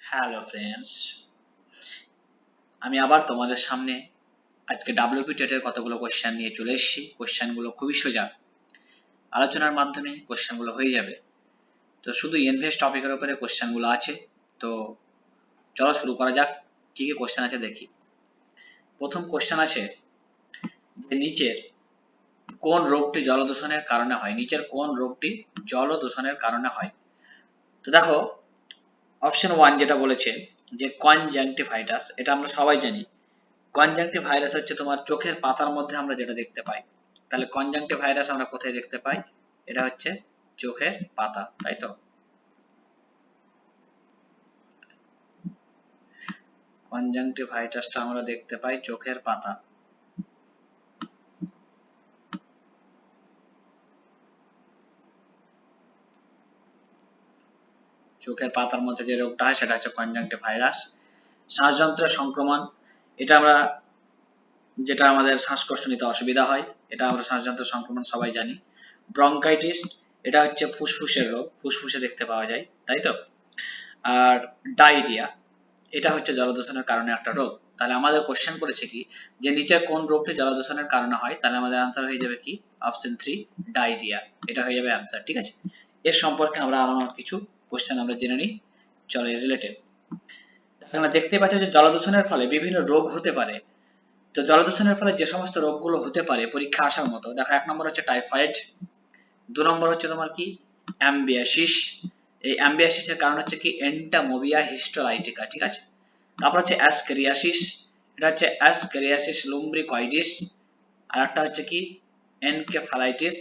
Hello friends, আমি আবার তোমাদের সামনে আজকে ডাব্লিউপি টেটের কতগুলো কোশ্চেন নিয়ে চলে এসেছি। কোশ্চেনগুলো খুবই সোজা, আলোচনার মাধ্যমে কোশ্চেনগুলো হয়ে যাবে। তো শুধু ইনভেস্ট টপিকের উপরে কোশ্চেনগুলো আছে। তো চলো শুরু করা যাক। কি কি কোশ্চেন আছে দেখি। প্রথম কোশ্চেন আছে যে নিচের কোন রোগটি জলদূষণের কারণে হয়? নিচের কোন রোগটি জলদূষণের কারণে হয়? তো দেখো, অপশন 1 যেটা বলেছে যে কনজাংটিভাইটাস, এটা আমরা সবাই জানি। কনজাংটিভাইরাস হচ্ছে তোমার চোখের পাতার মধ্যে আমরা যেটা দেখতে পাই। তাহলে কনজাংটিভাইরাস আমরা কোথায় দেখতে পাই? এটা হচ্ছে চোখের পাতা, তাই তো? কনজাংটিভাইটাসটা আমরা দেখতে পাই চোখের পাতা। চোখের পাতার মধ্যে যে রোগটা হয় সেটা হচ্ছে কনজাংটিভাইরাস। শ্বাসযন্ত্রের সংক্রমণ, এটা আমরা যেটা আমাদের শ্বাসকষ্ট নিতে অসুবিধা হয়, এটা আমরা শ্বাসযন্ত্রের সংক্রমণ সবাই জানি। ব্রঙ্কাইটিস, এটা হচ্ছে ফুসফুসের রোগ, ফুসফুসে দেখতে পাওয়া যায়, তাই তো? আর ডায়রিয়া, এটা হচ্ছে জলদূষণের কারণে একটা রোগ। তাহলে আমাদের কোশ্চেন করেছে কি যে নিচের কোন রোগটি জলদূষণের কারণে হয়? তাহলে আমাদের আনসার হয়ে যাবে কি অপশন 3 ডায়রিয়া। এটা হয়ে যাবে আনসার, ঠিক আছে? এর সম্পর্কে আমরা আরো কিছু কোশ্চেন আমরা জেনে নিই, চলো রিলেটেড। আমরা দেখতে পাচ্ছি যে জলদূষণের ফলে বিভিন্ন রোগ হতে পারে। তো জলদূষণের ফলে যে সমস্ত রোগগুলো হতে পারে পরীক্ষা আসার মতো, দেখো 1 নম্বর হচ্ছে টাইফয়েড, 2 নম্বর হচ্ছে তোমার কি অ্যাম্বিয়াসিস। এই অ্যাম্বিয়াসিসের কারণ হচ্ছে কি এন্টামোবিয়া হিস্টোলাইটিকা, ঠিক আছে? তারপর হচ্ছে অ্যাসকেরিয়াসিস, এটা হচ্ছে অ্যাসকেরিয়াসিস লুম্ব্রিকয়েডিস। আর একটা হচ্ছে কি এনকেফালাইটিস।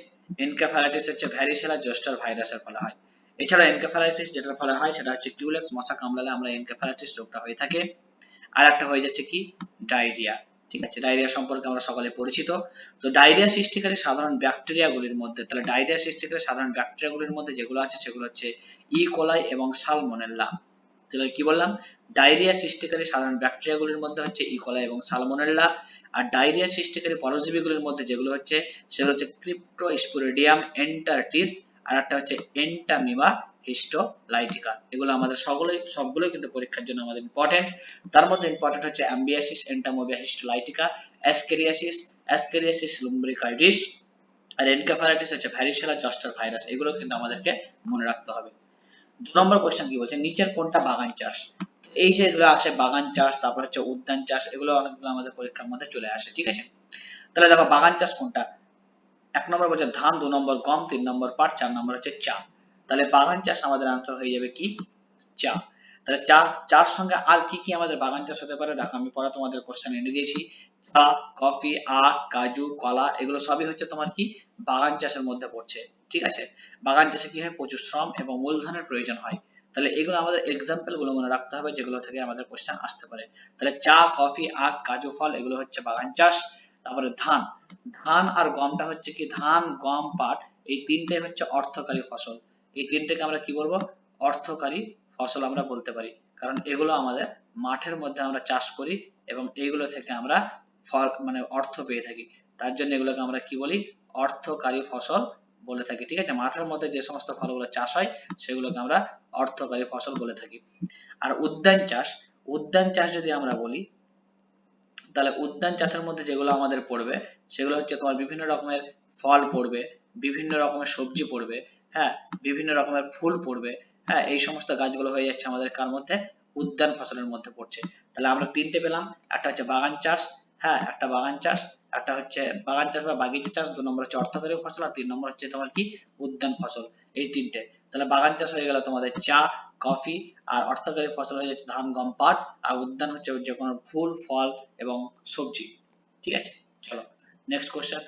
এনকেফালাইটিস হচ্ছে ভ্যারিসেলা জোস্টার ভাইরাসের ফলে হয়। এছাড়া এনকেফালাইটিস যেটার ফলে হয় সেটা হচ্ছে কিউলেক্স মশা কামড়ালে আমরা এনকেফালাইটিস রোগটা হয়ে থাকে। আর একটা হয়ে যাচ্ছে কি ডায়রিয়া, ঠিক আছে? ডায়রিয়া সম্পর্কে আমরা সকলে পরিচিত। তো ডায়রিয়া সৃষ্টিকারী সাধারণ ব্যাকটেরিয়াগুলির মধ্যে, তাহলে ডায়রিয়া সৃষ্টিকারী সাধারণ ব্যাকটেরিয়াগুলির মধ্যে যেগুলো আছে সেগুলো হচ্ছে ই কোলাই এবং সালমোনেল্লা। তাহলে কি বললাম? ডায়রিয়া সৃষ্টিকারী সাধারণ ব্যাকটেরিয়াগুলির মধ্যে হচ্ছে ই কোলাই এবং সালমোনেল্লা। আর ডায়রিয়া সৃষ্টিকারী পরজীবীগুলির মধ্যে যেগুলো হচ্ছে সেগুলো হচ্ছে ক্রিপ্টোস্পোরিডিয়াম এন্টারটিস, আর একটা হচ্ছে এন্টামিবা হিস্টোলাইটিকা। এগুলো আমাদের সবগুলোই কিন্তু পরীক্ষার জন্য আমাদের ইম্পর্টেন্ট। তার মধ্যে ইম্পর্টেন্ট হচ্ছে অ্যাম্বিয়াসিস, এন্টামোবিয়া হিস্টোলাইটিকা, অ্যাসকেরিয়াসিস লুম্ব্রিকয়েডিস, আর এনকেফালাইটিস হচ্ছে ভ্যারিসেলা জস্টার ভাইরাস। এগুলো কিন্তু আমাদেরকে মনে রাখতে হবে। 2 নম্বর কোশ্চেন কি বলছে, নিচের কোনটা বাগান চাষ? এই যে এগুলো আছে বাগান চাষ, তারপর হচ্ছে উদ্যান চাষ, এগুলো অনেকগুলো আমাদের পরীক্ষার মধ্যে চলে আসে, ঠিক আছে? তাহলে দেখো বাগান চাষ কোনটা? 1 নম্বর বলছে ধান, 2 নম্বর গম, 3 নম্বর পাট, 4 নম্বর হচ্ছে চা। তাহলে বাগান চাষ আমাদের আনসার হয়ে যাবে কি চা। তাহলে চা, চার সঙ্গে আর কি কি আমাদের বাগান চাষ হতে পারে? দেখো আমি পরে তোমাদের কোশ্চেন এনে দিয়েছি। চা, কফি, আখ, কাজু, কলা, এগুলো সবই হচ্ছে তোমার কি বাগান চাষের মধ্যে পড়ছে, ঠিক আছে? বাগান চাষে কি হয় প্রচুর শ্রম এবং মূলধনের প্রয়োজন হয়। তাহলে এগুলো আমাদের এক্সাম্পল গুলো মনে রাখতে হবে যেগুলো থেকে আমাদের কোশ্চেন আসতে পারে। তাহলে চা, কফি, আখ, কাজু, ফল, এগুলো হচ্ছে বাগান চাষ। তারপরে ধান, ধান আর গমটা হচ্ছে কি ধান, গম, পাট, এই তিনটে হচ্ছে অর্থকারী ফসল। এই তিনটেকে আমরা কি বলবো? অর্থকারী ফসল আমরা বলতে পারি, কারণ এগুলো আমাদের মাঠের মধ্যে আমরা চাষ করি এবং এইগুলো থেকে আমরা ফল মানে অর্থ পেয়ে থাকি। তার জন্য এগুলোকে আমরা কি বলি? অর্থকারী ফসল বলে থাকি, ঠিক আছে? মাঠের মধ্যে যে সমস্ত ফলগুলো চাষ হয় সেগুলোকে আমরা অর্থকারী ফসল বলে থাকি। আর উদ্যান চাষ, উদ্যান চাষ যদি আমরা বলি তাহলে উদ্যান চাষের মধ্যে যেগুলো আমাদের পড়বে সেগুলো হচ্ছে তোমার বিভিন্ন রকমের ফল পড়বে, বিভিন্ন রকমের সবজি পড়বে, হ্যাঁ, বিভিন্ন রকমের ফুল পড়বে, হ্যাঁ, এই সমস্ত গাছগুলো হয়ে যাচ্ছে আমাদের কার মধ্যে? উদ্যান ফসলের মধ্যে পড়ছে। তাহলে আমরা তিনটে পেলাম, একটা হচ্ছে বাগান চাষ, হ্যাঁ, একটা বাগান চাষ, একটা হচ্ছে বাগান চাষ বা বাগিচা চাষ, 2 নম্বর হচ্ছে অর্থকারী ফসল, আর 3 নম্বর হচ্ছে তোমার কি উদ্যান ফসল। এই তিনটে। তাহলে বাগান চাষ হয়ে গেল তোমাদের চা, কফি, আর অর্থকারী ফসল হয়ে যাচ্ছে ধান, গম, পাট, আর উদ্যান হচ্ছে যে কোনো ফুল, ফল এবং সবজি, ঠিক আছে? চলো নেক্সট কোশ্চেন,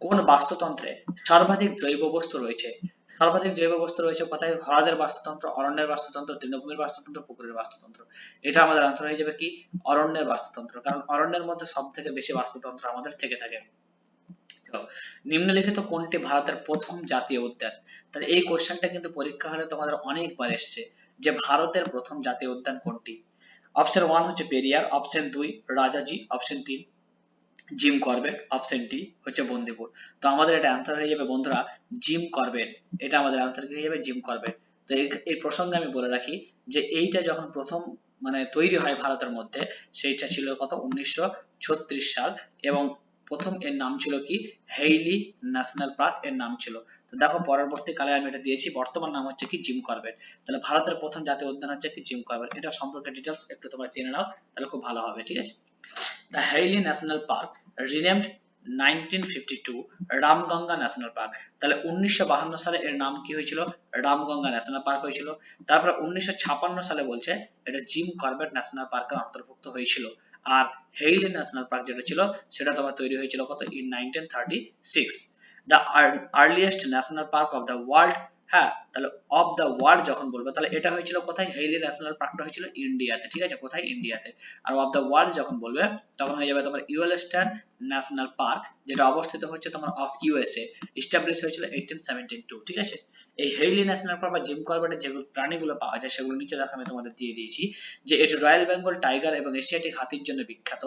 কোন বাস্তুতন্ত্রে সর্বাধিক জৈব বস্তু রয়েছে? সর্বাধিক জৈব বস্তু রয়েছে কোথায়? হ্রদের বাস্তুতন্ত্র, অরণ্যের বাস্তুতন্ত্র, তৃণভূমির বাস্তুতন্ত্র, পুকুরের বাস্তুতন্ত্র। এটা আমাদের আনসার হয়ে যাবে কি অরণ্যের বাস্তুতন্ত্র, কারণ অরণ্যের মধ্যে সব থেকে বেশি বাস্তুতন্ত্র আমাদের থেকে থাকে। নিম্নলিখিত কোনটি ভারতের প্রথম জাতীয় উদ্যান? তাহলে এই কোশ্চেনটা কিন্তু পরীক্ষা হলে তোমাদের অনেকবার এসছে যে ভারতের প্রথম জাতীয় উদ্যান কোনটি? অপশন 1 হচ্ছে Periyar, option 2 Rajaji, option 3 Jim Corbett, option D হচ্ছে বন্দিপুর। তো আমাদের এটা অ্যান্সার হয়ে যাবে বন্ধুরা জিম করবেট। এটা আমাদের অ্যান্সার হয়ে যাবে জিম করবেট। তো এই প্রসঙ্গে আমি বলে রাখি যে এইটা যখন প্রথম মানে তৈরি হয় ভারতের মধ্যে, সেইটা ছিল কত 1936 সাল, এবং প্রথম এর নাম ছিল কি হেইলি ন্যাশনাল পার্ক এর নাম ছিল। তো দেখো পরবর্তীকালে আমি এটা দিয়েছি, বর্তমান নাম হচ্ছে কি জিম কর্বেট। তাহলে ভারতের প্রথম জাতীয় উদ্যান হচ্ছে কি জিম কর্বেট। এটা সম্পর্কে ডিটেলস একটু তোমরা জেনে নাও, তাহলে খুব ভালো হবে, ঠিক আছে। The Hailey national park renamed 1952 Ramganga national park. তাহলে 1952 সালে এর নাম কি হয়েছিল, রামগঙ্গা ন্যাশনাল পার্ক হয়েছিল। তারপর 1956 সালে বলছে এটা জিম কর্বেট ন্যাশনাল পার্কের অন্তর্ভুক্ত হয়েছিল। আর হেইলি ন্যাশনাল পার্ক যেটা ছিল সেটা তোমার তৈরি হয়েছিল কত in 1936। The earliest national park of the world, হ্যাঁ তাহলে অফ দ্য ওয়ার্ল্ড যখন বলবো তাহলে এটা হয়েছিল কোথায়, হেইলি ন্যাশনাল পার্কটা হয়েছিল ইন্ডিয়াতে, ঠিক আছে, কোথায়, ইন্ডিয়াতে। আর অফ দ্য ওয়ার্ল্ড যখন বলবে তখন হয়ে যাবে তোমার ইয়েলোস্টোন ন্যাশনাল পার্ক, যেটা অবস্থিত হচ্ছে তোমার অফ ইউএসএ, এস্টাবলিশ হয়েছিল 1872, ঠিক আছে। এই হেইলি ন্যাশনাল পার্ক বা জিম কর্বেটের যেগুলো প্রাণীগুলো পাওয়া যায় সেগুলো নিচে দেখো আমি তোমাদের দিয়ে দিয়েছি, যে এটি রয়্যাল বেঙ্গল টাইগার এবং এশিয়াটিক হাতির জন্য বিখ্যাত।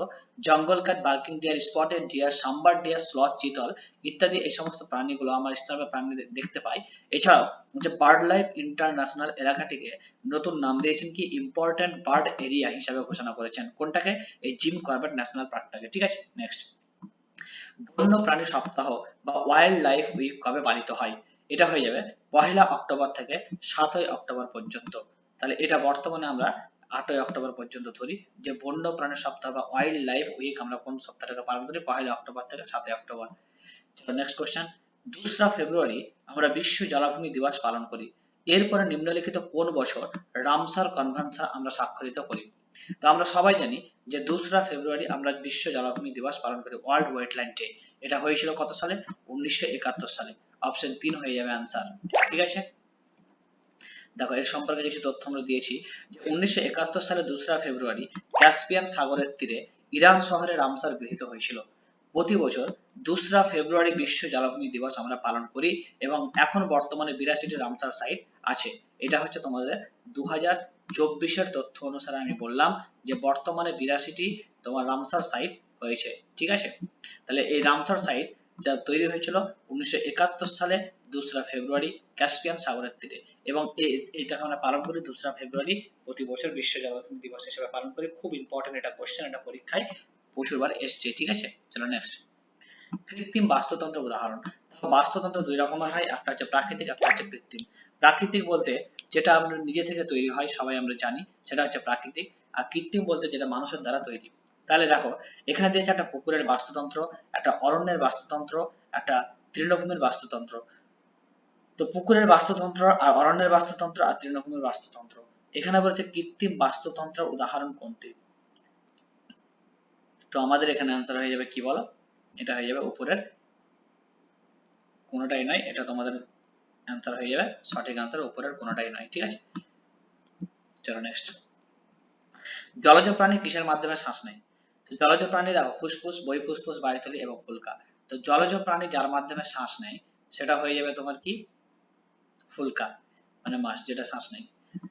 Jungle cat, barking deer, spotted deer, sambar deer, sloth, chital ইত্যাদি এই সমস্ত প্রাণীগুলো আমার স্তন্যপায়ী প্রাণী দেখতে পাই। এছাড়াও যে বার্ড লাইফ ইন্টারন্যাশনাল এলাকাটিকে নতুন নাম দিয়েছেন কি ইম্পর্টেন্ট বার্ড এরিয়া হিসাবে ঘোষণা করেছেন, কোনটাকে, এই জিম কর্বেট ন্যাশনাল পার্কটাকে, ঠিক আছে। নেক্সট, বন্য প্রাণী সপ্তাহ বা ওয়াইল্ড লাইফ উইক কবে পালিত হয়, এটা হয়ে যাবে 1 অক্টোবর থেকে 7 অক্টোবর পর্যন্ত। তাহলে এটা বর্তমানে আমরা 8 অক্টোবর পর্যন্ত ধরি, যে বন্য প্রাণী সপ্তাহ বা ওয়াইল্ড লাইফ উইক আমরা কোন সপ্তাহটাকে পালন করি, 1 অক্টোবর থেকে 7 অক্টোবর। নেক্সট কোশ্চেন, 2রা ফেব্রুয়ারি আমরা বিশ্ব জলাভূমি দিবস পালন করি, এরপরে নিম্নলিখিত কোন বছর রামসার কনভেনশন আমরা স্বাক্ষরিত করি। তো আমরা সবাই জানি যে 2রা ফেব্রুয়ারি আমরা বিশ্ব জলাভূমি দিবস পালন করি, ওয়ার্ল্ড ওয়েটল্যান্ড ডে। এটা হয়েছিল কত সালে, 1971 সালে। অপশন 3 হয়ে যাবে आंसर, ঠিক আছে। দেখো এর সম্পর্কে কিছু তথ্য আমরা দিয়েছি, যে 1971 সালে 2রা ফেব্রুয়ারি ক্যাসপিয়ান সাগরের তীরে ইরান শহরে রামসার গৃহীত হয়েছিল। প্রতি বছর 2রা ফেব্রুয়ারি বিশ্ব জলাভূমি দিবস আমরা পালন করি, এবং এখন বর্তমানে 82টি রামসার সাইট আছে। এটা হচ্ছে তোমাদের 2024 তথ্য অনুসারে আমি বললাম যে বর্তমানে 82টি তোমার রামসার সাইট হয়েছে, ঠিক আছে। তাহলে এই রামসার সাইট যা তৈরি হয়েছিল 1971 সালে 2রা ফেব্রুয়ারি ক্যাসপিয়ান সাগরের তীরে, এবং এইটাকে আমরা পালন করি 2রা ফেব্রুয়ারি প্রতি বছর বিশ্ব জলাভূমি দিবস হিসেবে পালন করি। খুব ইম্পর্টেন্ট এটা কোশ্চেন, এটা পরীক্ষায় প্রচুরবার এসছে, ঠিক আছে। চলো নেক্সট, কৃত্রিম বাস্তুতন্ত্র উদাহরণ। বাস্তুতন্ত্র দুই রকমের হয়, একটা হচ্ছে প্রাকৃতিক, একটা হচ্ছে কৃত্রিম। প্রাকৃতিক বলতে যেটা আমরা নিজে থেকে তৈরি হয় সবাই আমরা জানি সেটা হচ্ছে প্রাকৃতিক, আর কৃত্রিম বলতে যেটা মানুষের দ্বারা তৈরি। তাহলে দেখো এখানে দিয়েছে একটা পুকুরের বাস্তুতন্ত্র, একটা অরণ্যের বাস্তুতন্ত্র, একটা তৃণভূমির বাস্তুতন্ত্র। তো পুকুরের বাস্তুতন্ত্র আর অরণ্যের বাস্তুতন্ত্র আর তৃণভূমির বাস্তুতন্ত্র, এখানে বলছে কৃত্রিম বাস্তুতন্ত্রের উদাহরণ কোনটি। তো আমাদের এখানে আনসার হয়ে যাবে কি বলো, এটা হয়ে যাবে উপরের কোনোটাই নয়, এটা তোমাদের অ্যান্সার হয়ে যাবে, সঠিক অ্যান্সার উপরের কোনোটাই নয়, ঠিক আছে। চলো নেক্সট, জলজ প্রাণী কিসের মাধ্যমে শ্বাস নেয়। তো জলজ প্রাণী দেখো ফুসফুস, বহিঃফুসফুস, বায়ুথলি এবং ফুলকা। তো জলজ প্রাণী যার মাধ্যমে শ্বাস নেয় সেটা হয়ে যাবে তোমার কি, ফুলকা, মানে মাছ যেটা শ্বাস নেয়।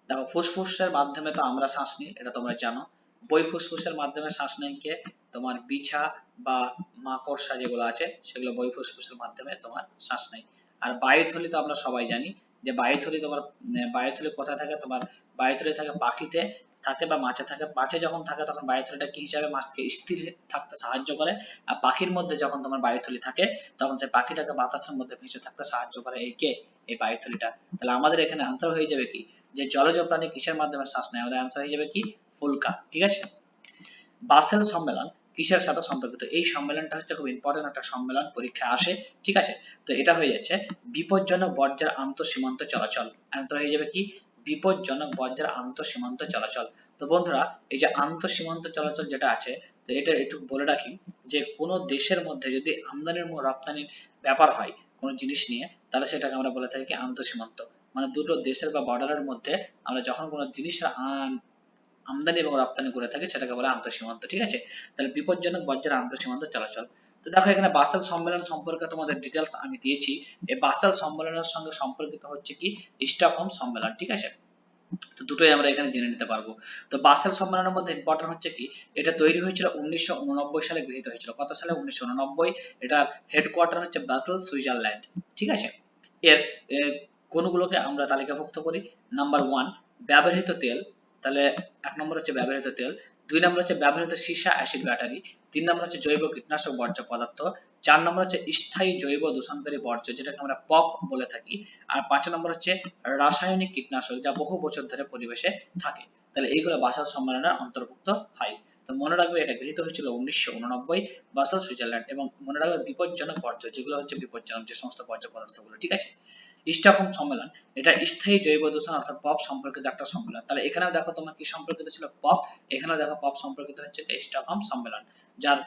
দেখো ফুসফুসের মাধ্যমে তো আমরা শ্বাস নিই, এটা তোমরা জানো। বহিঃফুসফুসের মাধ্যমে শ্বাস নেয় কে, তোমার বিছা বা মাকড়সা যেগুলো আছে সেগুলো বহিঃফুসফুসের মাধ্যমে তোমার শ্বাস নেয়। আর বায়ুথলি তো আমরা সবাই জানি যে বায়ুথলি তোমার, বায়ুথলি কোথায় থাকে, তোমার বায়ুথলি থাকে পাখিতে থাকে বা মাছে থাকে। মাছে যখন থাকে তখন বায়ুথলিটা কি হিসাবে মাছকে স্থির থাকতে সাহায্য করে, আর পাখির মধ্যে যখন তোমার বায়ুথলি থাকে তখন সেই পাখিটাকে বাতাসের মধ্যে ভেসে থাকতে সাহায্য করে এই কে, এই বায়ুথলিটা। তাহলে আমাদের এখানে আনসার হয়ে যাবে কি, যে জলজ প্রাণী কিসের মাধ্যমে শ্বাস নেয়, আমাদের আনসার হয়ে যাবে কি ফুলকা, ঠিক আছে। বাসেল সম্মেলন কিসের সাথে সম্পর্কিত, এই সম্মেলনটা হচ্ছে খুব ইম্পর্টেন্ট একটা সম্মেলন, পরীক্ষায় আসে, ঠিক আছে। তো এটা হয়ে যাচ্ছে বিপজ্জনক বর্জ্যের আন্তঃসীমান্ত চলাচল, আনসার হয়ে যাবে কি বিপজ্জনক বর্জ্যের আন্তঃসীমান্ত চলাচল। তো বন্ধুরা এই যে আন্তঃসীমান্ত চলাচল যেটা আছে, তো এটা একটু বলে রাখি যে কোনো দেশের মধ্যে যদি আমদানি ও রপ্তানির ব্যাপার হয় কোনো জিনিস নিয়ে, তাহলে সেটাকে আমরা বলে থাকি আন্তঃসীমান্ত। মানে দুটো দেশের বা বর্ডারের মধ্যে আমরা যখন কোনো জিনিস আমদানি এবং রপ্তানি করে থাকি সেটাকে বলে আন্তঃসীমান্ত, ঠিক আছে। তাহলে বিপজ্জনক বর্জ্যের আন্তঃসীমান্ত চলাচল। তো দেখো এখানে বাসেল সম্মেলন সম্পর্কে তোমাদের ডিটেলস আমি দিয়েছি। এই বাসেল সম্মেলনের সঙ্গে সম্পর্কিত হচ্ছে কি স্টকহোম সম্মেলন, ঠিক আছে। তো দুটোই আমরা এখানে জেনে নিতে পারবো। তো বাসেল সম্মেলনের মধ্যে ইম্পর্টেন্ট হচ্ছে কি, এটা তৈরি হয়েছিল 1989 সালে, গৃহীত হয়েছিল কত সালে, 1989। এটার হেডকোয়ার্টার হচ্ছে বাসেল, সুইজারল্যান্ড, ঠিক আছে। এর কোনগুলোকে আমরা তালিকাভুক্ত করি, নাম্বার 1 ব্যবহৃত তেল, তাহলে 1 নম্বর হচ্ছে ব্যবহৃত তেল, 2 নম্বর হচ্ছে ব্যবহৃত সীসা অ্যাসিড ব্যাটারি, 3 নম্বর হচ্ছে জৈব কীটনাশক বর্জ্য পদার্থ, 4 নম্বর হচ্ছে স্থায়ী জৈব দূষণকারী বর্জ্য যেটাকে আমরা পপ বলে থাকি, আর 5 নম্বর হচ্ছে রাসায়নিক কীটনাশক যা বহু বছর ধরে পরিবেশে থাকে। তাহলে এইগুলো বাসাল সম্মেলনের অন্তর্ভুক্ত হয়। তো মনে রাখবে এটা গৃহীত হয়েছিল 1989 বাসাল সুইজারল্যান্ড, এবং মনে রাখবে বিপজ্জনক বর্জ্য যেগুলো হচ্ছে বিপজ্জনক যে সমস্ত বর্জ্য পদার্থগুলো, ঠিক আছে। স্টকহোম সম্মেলন এটা স্থায়ী জৈব দূষণ অর্থাৎ পপ সম্পর্কিত একটা সম্মেলন। তাহলে এখানেও দেখো তোমার কি সম্পর্কিত ছিল পপ, এখানেও দেখো পপ সম্পর্কিত হচ্ছে কি স্টকহোম সম্মেলন, যার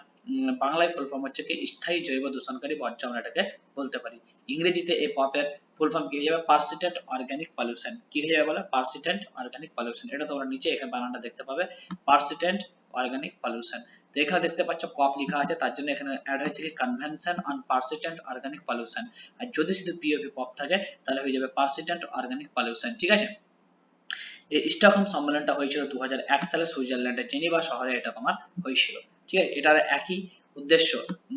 বাংলায় ফুল ফর্ম হচ্ছে কি স্থায়ী জৈব দূষণকারী বর্জ্য আমরা এটাকে বলতে পারি। ইংরেজিতে এই পপের ফুল ফর্ম কি হয়ে যাবে, পার্সিস্টেন্ট অর্গানিক পলিউশন। কি হয়ে যাবে বলো, পার্সিস্টেন্ট অর্গানিক পলিউশন। এটা তোমরা নিচে এখানে বানানটা দেখতে পাবে, পার্সিস্টেন্ট অর্গানিক পলিউশন। তো এখানে দেখতে পাচ্ছ কপ লেখা আছে, তার জন্য এখানে অ্যাড হয়েছে কি convention on persistent organic pollution. আর যদি শুধু পিওপি পপ থাকে তাহলে হয়ে যাবে পার্সিস্টেন্ট অর্গানিক পলিউশন, ঠিক আছে। এই স্টকহোম সম্মেলনটা হয়েছিল 2001 সালে সুইজারল্যান্ডের জেনিভা শহরে এটা তোমার হয়েছিল, ঠিক আছে। এটার একই উদ্দেশ্য,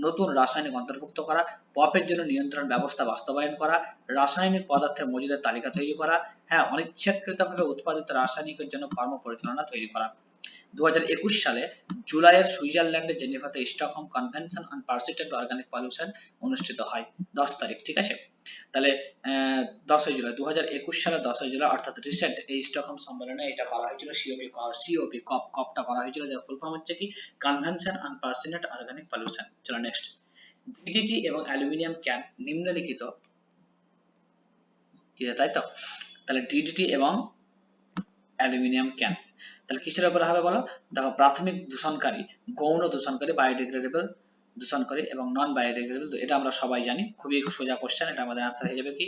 নতুন রাসায়নিক অন্তর্ভুক্ত করা, পপের জন্য নিয়ন্ত্রণ ব্যবস্থা বাস্তবায়ন করা, রাসায়নিক পদার্থের মজুদের তালিকা তৈরি করা, হ্যাঁ অনিচ্ছাকৃতভাবে উৎপাদিত রাসায়নিকের জন্য কর্ম পরিচালনা তৈরি করা। 2021 সালে জুলাইয়ের সুইজারল্যান্ডের জেনেভাতে Stockholm convention on persistent organic pollution অনুষ্ঠিত হয় 10 তারিখ, ঠিক আছে। তাহলে 10 জুলাই 2021 সালের 10 জুলাই অর্থাৎ রিসেন্ট এই স্টকহোম সম্মেলনে এটা করা হয়েছিল, সিওপি কপটা করা হয়েছিল, যার ফুল ফর্ম হচ্ছে কি convention on persistent organic pollution. চলো নেক্সট, ডিডিটি এবং অ্যালুমিনিয়াম ক্যান নিম্নলিখিত কি, তাই তো। তাহলে ডিডিটি এবং অ্যালুমিনিয়াম ক্যান তাহলে কিসের উপরে হবে বলো, দেখো প্রাথমিক দূষণকারী, গৌণ দূষণকারী, বায়োডিগ্রেডেবল দূষণকারী এবং নন বায়োডিগ্রেডেবল, এটা আমরা সবাই জানি, খুবই সোজা কোশ্চেন, এটা আমাদের আনসার হয়ে যাবে কি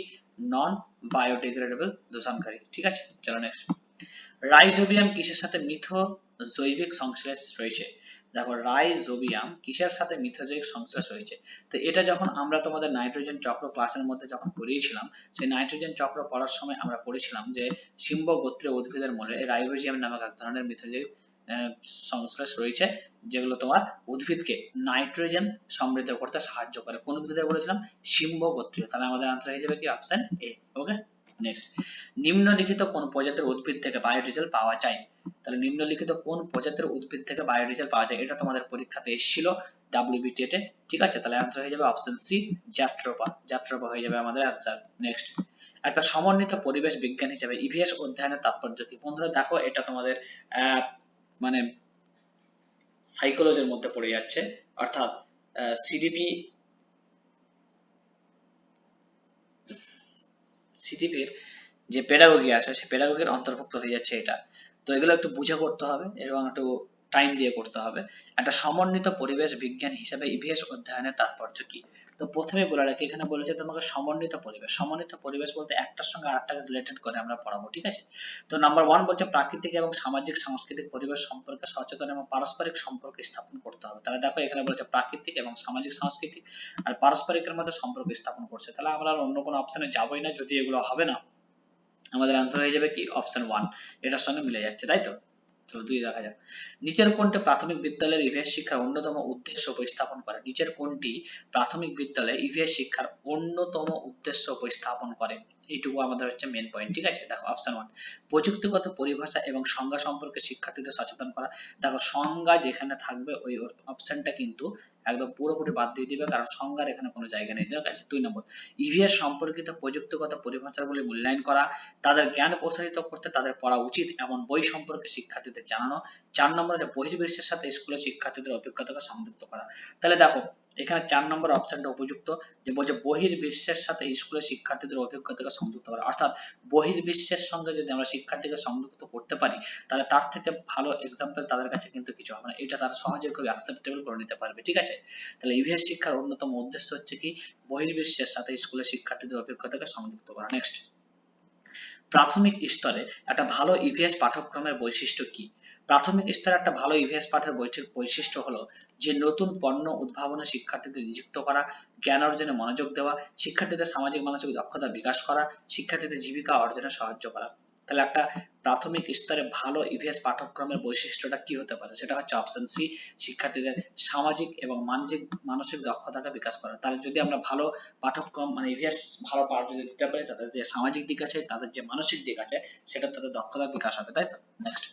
নন বায়োডিগ্রেডেবল দূষণকারী, ঠিক আছে। চলো নেক্সট, রাইজোবিয়াম কিসের সাথে মিথো জৈবিক সংশ্লেষ রয়েছে, দেখো রাইজোবিয়াম কিসের সাথে মিথোজৈবিক সংশ্লেষ রয়েছে। তো এটা যখন আমরা তোমাদের নাইট্রোজেন চক্র ক্লাসের মধ্যে যখন পড়িয়েছিলাম, সেই নাইট্রোজেন চক্র পড়ার সময় আমরা পড়েছিলাম যে সিম্ব গোত্রীয় উদ্ভিদের মূলে রাইজোবিয়াম নামক এক ধরনের মিথোজৈবিক সংশ্লেষ রয়েছে, যেগুলো তোমার উদ্ভিদকে নাইট্রোজেন সমৃদ্ধ করতে সাহায্য করে। কোন উদ্ভিদের বলেছিলাম, সিম্ব গোত্রীয়। তাহলে আমাদের আনসার হয়ে যাবে কি অপশন এ। ওকে নেক্সট, নিম্নলিখিত কোন প্রজাতির উদ্ভিদ থেকে বায়োডিজেল পাওয়া যায়, তাহলে নিম্নলিখিত কোন প্রজাতির উদ্ভিদ থেকে বায়োডিজেল পাওয়া যায়, এটা তোমাদের পরীক্ষাতে এসেছিল WBTET এ, ঠিক আছে। তাহলে आंसर হয়ে যাবে অপশন সি জ্যাট্রোপা হয়ে যাবে আমাদের आंसर। নেক্সট, একটা সমন্বিত পরিবেশ বিজ্ঞান হিসেবে ইভিএস অধ্যয়নের তাৎপর্য কি। বন্ধুরা দেখো এটা তোমাদের মানে সাইকোলজির মধ্যে পড়ে যাচ্ছে, অর্থাৎ সিডিপির যে পেডাগোগি আছে সেই পেডাগোগির অন্তর্ভুক্ত হয়ে যাচ্ছে এটা। তো এগুলো একটু বুঝে করতে হবে এবং একটু টাইম দিয়ে করতে হবে। একটা সমন্বিত পরিবেশ বিজ্ঞান হিসেবে ইভিএস অধ্যয়নের তাৎপর্য কি। তো প্রথমে বলে রাখি, এখানে বলেছে তোমাকে সমন্বিত পরিবেশ বলতে একটার সঙ্গে আরেকটাকে রিলেটেড করে আমরা পড়াবো, ঠিক আছে। তো নাম্বার 1 বলছে প্রাকৃতিক এবং সামাজিক সাংস্কৃতিক পরিবেশ সম্পর্কে সচেতন এবং পারস্পরিক সম্পর্ক স্থাপন করতে হবে। তাহলে দেখো এখানে বলেছে প্রাকৃতিক এবং সামাজিক সাংস্কৃতিক আর পারস্পরিকের মধ্যে সম্পর্ক স্থাপন করছে। তাহলে আমরা অন্য কোনো অপশনে যাবোই না, যদি এগুলো হবে না আমাদের আনসার হয়ে যাবে কি অপশন 1, এটার সঙ্গে মিলে যাচ্ছে, তাই তো। চলো 2 দেখা যাক, নিচের কোনটি প্রাথমিক বিদ্যালয়ের ইভিএস শিক্ষার অন্যতম উদ্দেশ্য উপস্থাপন করে, নিচের কোনটি প্রাথমিক বিদ্যালয়ে ইভিএস শিক্ষার অন্যতম উদ্দেশ্য উপস্থাপন করে, এইটুকু আমাদের হচ্ছে মেন পয়েন্ট, ঠিক আছে। দেখো অপশন 1, প্রযুক্তিগত পরিভাষা এবং সংজ্ঞা সম্পর্কে শিক্ষার্থীদের সচেতন করা। দেখো সংজ্ঞা যেখানে থাকবে ওই অপশনটা কিন্তু একদম পুরোপুরি বাদ দিয়ে দিবে, কারণ সংজ্ঞার এখানে কোনো জায়গা নেই, ঠিক আছে। 2 নম্বর, ইভিএস সম্পর্কিত প্রযুক্তিগত পরিভাষাগুলি মূল্যায়ন করা, তাদের জ্ঞান প্রসারিত করতে তাদের পড়া উচিত এমন বই সম্পর্কে শিক্ষার্থীদের জানানো। 4 নম্বর হচ্ছে বহির্বিশ্বের সাথে স্কুলের শিক্ষার্থীদের অভিজ্ঞতাকে সংযুক্ত করা। তাহলে দেখো এখানে 4 নম্বর অপশনটা উপযুক্ত, যে বলছে বহির্বিশ্বের সাথে স্কুলের শিক্ষার্থীদের অভিজ্ঞতাকে সংযুক্ত করা, অর্থাৎ বহির্বিশ্বের সঙ্গে যদি আমরা শিক্ষার্থীকে সংযুক্ত করতে পারি তাহলে তার থেকে ভালো এক্সাম্পল তাদের কাছে কিন্তু কিছু হবে না, এটা তারা সহজেই খুব অ্যাকসেপ্টেবল করে নিতে পারবে, ঠিক আছে। তাহলে ইভিএস শিক্ষার অন্যতম উদ্দেশ্য হচ্ছে কি বহির্বিশ্বের সাথে স্কুলের শিক্ষার্থীদের অভিজ্ঞতাকে সংযুক্ত করা। নেক্সট, প্রাথমিক স্তরে একটা ভালো ইভিএস পাঠ্যক্রমের বৈশিষ্ট্য কি। প্রাথমিক স্তরে একটা ভালো ইভিএস পাঠের বৈশিষ্ট্য হলো যে নতুন পণ্য উদ্ভাবনে শিক্ষার্থীদের নিযুক্ত করা, জ্ঞান অর্জনে মনোযোগ দেওয়া, শিক্ষার্থীদের সামাজিক মানসিক দক্ষতা বিকাশ করা, শিক্ষার্থীদের জীবিকা অর্জনে সাহায্য করা। তাহলে একটা প্রাথমিক স্তরে ভালো ইভিএস পাঠ্যক্রমের বৈশিষ্ট্যটা কি হতে পারে, সেটা হচ্ছে অপশন সি, শিক্ষার্থীদের সামাজিক এবং মানসিক দক্ষতাকে বিকাশ করা। তাহলে যদি আমরা ভালো পাঠ্যক্রম মানে ইভিএস ভালো পাঠ যদি দিতে পারি, তাদের যে সামাজিক দিক আছে, তাদের যে মানসিক দিক আছে, সেটা তাদের দক্ষতার বিকাশ হবে, তাই তো। নেক্সট,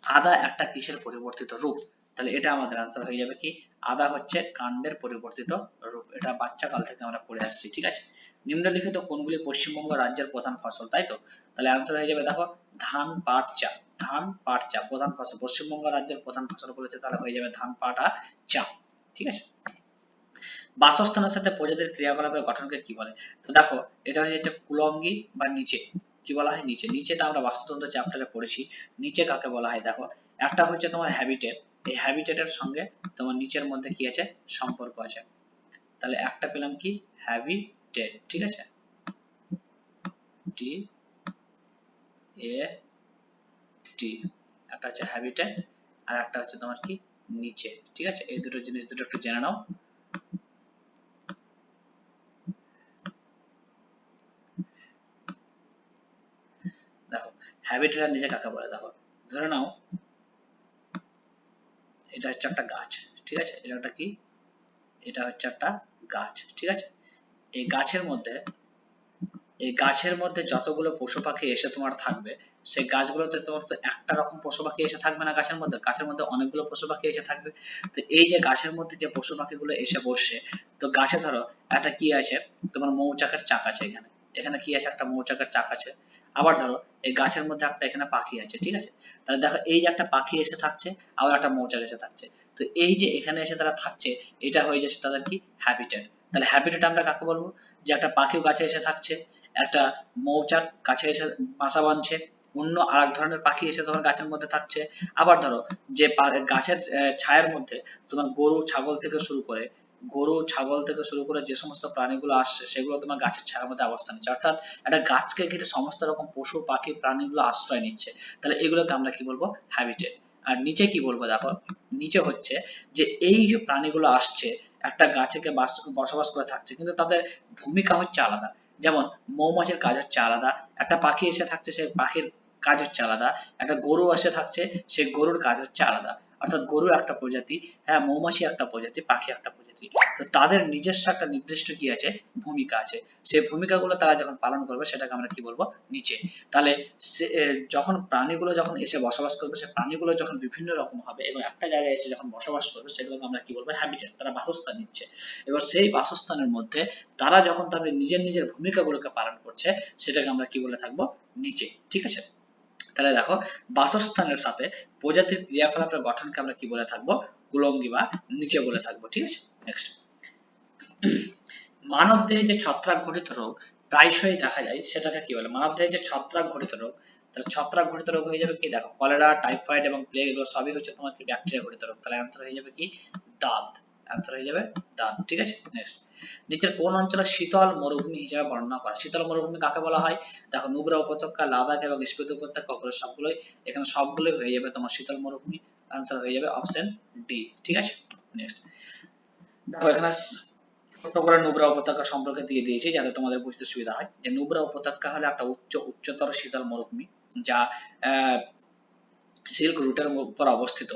আদা একটা কিসের পরিবর্তিত রূপ? তাহলে এটা আমাদের আনসার হয়ে যাবে কি, আদা হচ্ছে কাণ্ডের পরিবর্তিত রূপ। এটা বাচ্চা কাল থেকে আমরা পড়ে আসছি, ঠিক আছে। নিম্নলিখিত কোনগুলি পশ্চিমবঙ্গ রাজ্যের প্রধান ফসল, তাই তো? তাহলে আনসার হয়ে যাবে দেখো ধান, পাট, চা। ধান, পাট, চা প্রধান ফসল, পশ্চিমবঙ্গ রাজ্যের প্রধান ফসল বলেছে, তাহলে হয়ে যাবে ধান, পাট আর চা, ঠিক আছে। বাসস্থানের সাথে প্রজাতির ক্রিয়াকলাপের গঠনকে কি বলে? তো দেখো এটা হয়ে যাচ্ছে কুলঙ্গি বা নিচে। কি বলা হয়? নিচে। নিচেটা আমরা বাস্তুতন্ত্র চ্যাপ্টারে পড়েছি। নিচে কাকে বলা হয় দেখো, একটা হচ্ছে তোমার হ্যাবিটেট, এই হ্যাবিটেটের সঙ্গে তোমার নিচের মধ্যে কি আছে? সম্পর্ক আছে। তাহলে একটা পেলাম কি? হ্যাবিটেট, ঠিক আছে। টি এ টি, একটা হচ্ছে হ্যাবিটেট আর একটা হচ্ছে তোমার কি? নিচে, ঠিক আছে। এই দুটো জিনিস দুটো একটু জেনে নাও। দেখো হ্যাবিটেট আর নিচে কাকে বলে দেখো, ধরে নাও এটা হচ্ছে একটা গাছ, ঠিক আছে। এটা একটা কি? এটা হচ্ছে একটা গাছ, ঠিক আছে। এই গাছের মধ্যে যতগুলো পশু পাখি এসে তোমার থাকবে, সেই গাছগুলোতে তোমার তো একটা রকম পশু পাখি এসে থাকবে না, গাছের মধ্যে অনেকগুলো পশু পাখি এসে থাকবে। তো এই যে গাছের মধ্যে যে পশু পাখিগুলো এসে বসছে, তো গাছে ধরো একটা কি আছে? তোমার মৌচাকের চাক আছে এখানে। এখানে কি আছে? একটা মৌচাকের চাক আছে। আবার ধরো এই গাছের মধ্যে একটা এখানে পাখি আছে, ঠিক আছে। তাহলে দেখো এই যে একটা পাখি এসে থাকছে, আবার একটা মৌচাক এসে থাকছে। তো এই যে এখানে এসে তারা থাকছে, এটা হয়ে যাচ্ছে তাদের কি? হ্যাবিটেট। তাহলে হ্যাবিটেট আমরা কাকে বলবো? যে একটা পাখিও গাছে এসে থাকছে, একটা মৌচাক গাছে এসে বাসা বাঁধছে, অন্য আরেক ধরনের পাখি এসে তোমার গাছের মধ্যে থাকছে। আবার ধরো যে গাছের ছায়ার মধ্যে তোমার গরু ছাগল থেকে শুরু করে যে সমস্ত প্রাণীগুলো আসছে, সেগুলো তোমার গাছের ছায়ার মধ্যে অবস্থান নিচ্ছে। অর্থাৎ একটা গাছকে ঘিরে সমস্ত রকম পশু পাখি প্রাণীগুলো আশ্রয় নিচ্ছে। তাহলে এগুলোকে আমরা কি বলবো? হ্যাবিটেট। আর নিচে কি বলবো দেখো, নিচে হচ্ছে যে এই যে প্রাণীগুলো আসছে একটা গাছে বসবাস করে থাকছে, কিন্তু তাদের ভূমিকা হচ্ছে আলাদা। যেমন মৌমাছির কাজ হচ্ছে আলাদা, একটা পাখি এসে থাকছে, সেই পাখির কাজ হচ্ছে আলাদা, একটা গরু এসে থাকছে, সেই গরুর কাজ হচ্ছে আলাদা। অর্থাৎ গরু একটা প্রজাতি, হ্যাঁ, মৌমাছি একটা প্রজাতি, পাখি একটা প্রজাতি। তো তাদের নিজস্ব একটা নির্দিষ্ট কি আছে? ভূমিকা আছে। সেই ভূমিকাগুলো তারা যখন পালন করবে, সেটাকে আমরা কি বলবো? নিচে। তাহলে যখন প্রাণীগুলো যখন এসে বসবাস করবে, সেই প্রাণীগুলো যখন বিভিন্ন রকম হবে এবং একটা জায়গায় এসে যখন বসবাস করবে, সেগুলোকে আমরা কি বলবো? হ্যাবিটেট। তারা বাসস্থান নিচ্ছে। এবার সেই বাসস্থানের মধ্যে তারা যখন তাদের নিজের ভূমিকাগুলোকে পালন করছে, সেটাকে আমরা কি বলে থাকবো? নিচে, ঠিক আছে। তাহলে দেখো বাসস্থানের সাথে প্রজাতির ক্রিয়াকলাপের গঠনকে আমরা কি বলে থাকবো? কুলঙ্গি বা নিচে বলে থাকবো, ঠিক আছে। নেক্সট, মানব দেহে যে ছত্রাক ঘটিত রোগ প্রায়শই দেখা যায়, সেটাকে কি বলে? মানব দেহে যে ছত্রাক ঘটিত রোগ, তাহলে ছত্রাক ঘটিত রোগ হয়ে যাবে কি? দেখো কলেরা, টাইফয়েড এবং প্লেগ, এগুলো সবই হচ্ছে তোমার কি? ব্যাকটেরিয়া ঘটিত রোগ। তাহলে অ্যান্সার হয়ে যাবে কি? দাঁত। অ্যান্সার হয়ে যাবে দাঁত, ঠিক আছে। নেক্সট, নিচের কোন অঞ্চলে শীতল মরুভূমি হিসেবে বর্ণনা করা? শীতল মরুভূমি কাকে বলা হয়? দেখো নুব্রা উপত্যকা, লাদাখ এবং স্পিতি উপত্যকা, ওগুলো সবগুলোই, এখানে সবগুলোই হয়ে যাবে তোমার শীতল মরুভূমি। অ্যান্সার হয়ে যাবে অপশন ডি, ঠিক আছে। নেক্সট, দেখো এখানে ছোট করে নুব্রা উপত্যকা সম্পর্কে দিয়ে দিয়েছি, যাতে তোমাদের বুঝতে সুবিধা হয়। যে নুব্রা উপত্যকা হলো একটা উচ্চতর শীতল মরুভূমি, যা সিল্ক রুটের উপর অবস্থিত।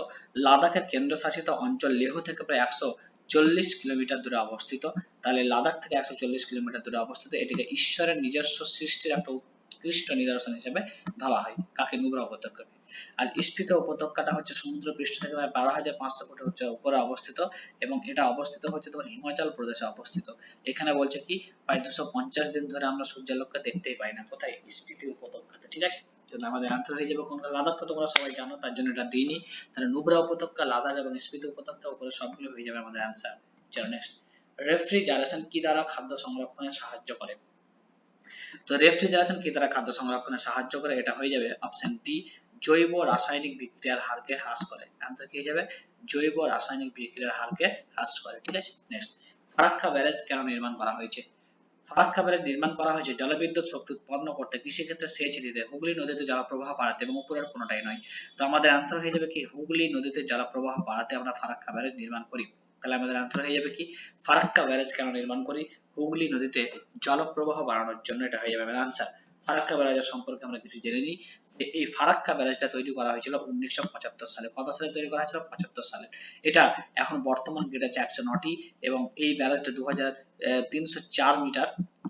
লাদাখের কেন্দ্রশাসিত অঞ্চল লেহ থেকে প্রায় 140 কিলোমিটার দূরে অবস্থিত। তাহলে লাদাখ থেকে 140 কিলোমিটার দূরে অবস্থিত। এটিকে ঈশ্বরের নিজস্ব সৃষ্টির একটা উৎকৃষ্ট নিদর্শন হিসেবে ধরা হয়, কাকে? নুব্রা উপত্যকাকে। আর স্পিতি উপত্যকাটা হচ্ছে সমুদ্র পৃষ্ঠ থেকে প্রায় 12,500 ফুট উপরে অবস্থিত, এবং এটা অবস্থিত হচ্ছে তোমার হিমাচল প্রদেশে অবস্থিত। এখানে বলছে কি, প্রায় 250 দিন ধরে আমরা সূর্যালোককে দেখতেই পাই না। কোথায়? স্পিতি উপত্যকাতে, ঠিক আছে। তাহলে আমাদের আনসার হয়ে যাবে কোনটা? লাদাখ। তো তোমরা সবাই জানো, তার জন্য এটা দিইনি। তাহলে নুব্রা উপত্যকা, লাদাখ এবং স্পিতি উপত্যকা, উপরে সবগুলো হয়ে যাবে আমাদের আনসার। চলো নেক্সট, রেফ্রিজারেশন কি দ্বারা খাদ্য সংরক্ষণে সাহায্য করে? তো রেফ্রিজারেশন কি দ্বারা খাদ্য সংরক্ষণে সাহায্য করে? এটা হয়ে যাবে অপশন বি, জৈব রাসায়নিক বিক্রিয়ার হারকে হ্রাস করে। অ্যান্সার কি হয়ে যাবে? জৈব রাসায়নিক বিক্রিয়ার হারকে হ্রাস করে, ঠিক আছে। নেক্সট, ফারাক্কা ব্যারেজ কেন নির্মাণ করা হয়েছে? ফারাক্কা ব্যারেজ নির্মাণ করা হয়েছে জলবিদ্যুৎ শক্তি উৎপন্ন করতে, কৃষিক্ষেত্রে সেচ দিতে, হুগলি নদীতে জলপ্রবাহ বাড়াতে, এবং উপরের কোনোটাই নয়। তো আমাদের আনসার হয়ে যাবে কি, হুগলি নদীতে জলপ্রবাহ বাড়াতে আমরা ফারাক্কা ব্যারেজ নির্মাণ করি। তাহলে আমাদের আনসার হয়ে যাবে কি, ফারাক্কা ব্যারেজ কেন নির্মাণ করি? হুগলি নদীতে জলপ্রবাহ বাড়ানোর জন্য। এটা হয়ে যাবে আমাদের আনসার। ফারাক্কা ব্যারেজের সম্পর্কে আমরা কিছু জেনে নিই। এই ফারাক্কা ব্যারেজটা তৈরি করা হয়েছিল 1975 সালে। কত সালে তৈরি করা হয়েছিল? 75 সালে। এটা এখন বর্তমান গেট আছে 109টি, এবং এই ব্যারেজটা 2304 মিটার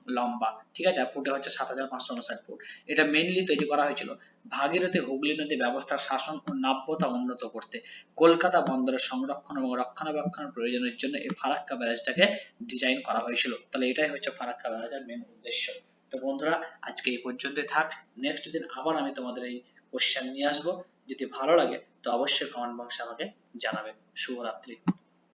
লম্বা, ঠিক আছে, আর ফুটে হচ্ছে 7559 ফুট। এটা মেইনলি তৈরি করা হয়েছিল ভাগীরথী হুগলি নদী ব্যবস্থার শাসন ও নাব্যতা উন্নত করতে, কলকাতা বন্দরের সংরক্ষণ এবং রক্ষণাবেক্ষণের প্রয়োজনের জন্য এই ফারাক্কা ব্যারাজটাকে ডিজাইন করা হয়েছিল। তাহলে এটাই হচ্ছে ফারাক্কা ব্যারাজের মেইন উদ্দেশ্য। তো বন্ধুরা আজকে এই পর্যন্তই থাক, নেক্সট দিন আবার আমি তোমাদের এই কোশ্চেন নিয়ে আসবো। যদি ভালো লাগে তো অবশ্যই কমেন্ট বক্সে আমাকে জানাবে। শুভরাত্রি।